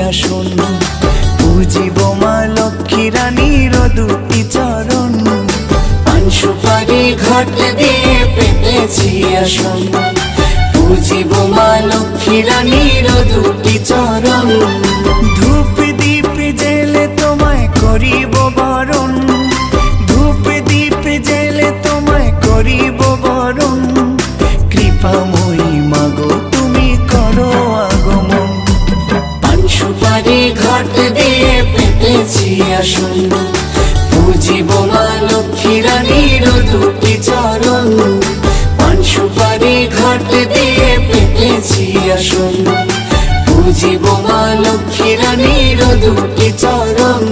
আসন, পুজিব মা লক্ষ্মী রানীর দুটি চরণ। পান সুপারি ঘট দিয়ে পেতেছি আসন, পুজিব মা লক্ষ্মী রানীর দুটি চরণ। ধূপ দীপ জেলে তোমায় করিব বরণ, ধূপ দীপ জেলে তোমায় করিব বরণ। কৃপাময়ী মাগো তুমি করো আগমন, পান সুপারি ঘট দিয়ে পেতেছি আসন, পুজিব মা লক্ষ্মী রানীর দুটি চরণ। পান সুপারি ঘট দিয়ে পেতেছি আসন, পুজিব মা লক্ষ্মী রানীর দুটি চরণ।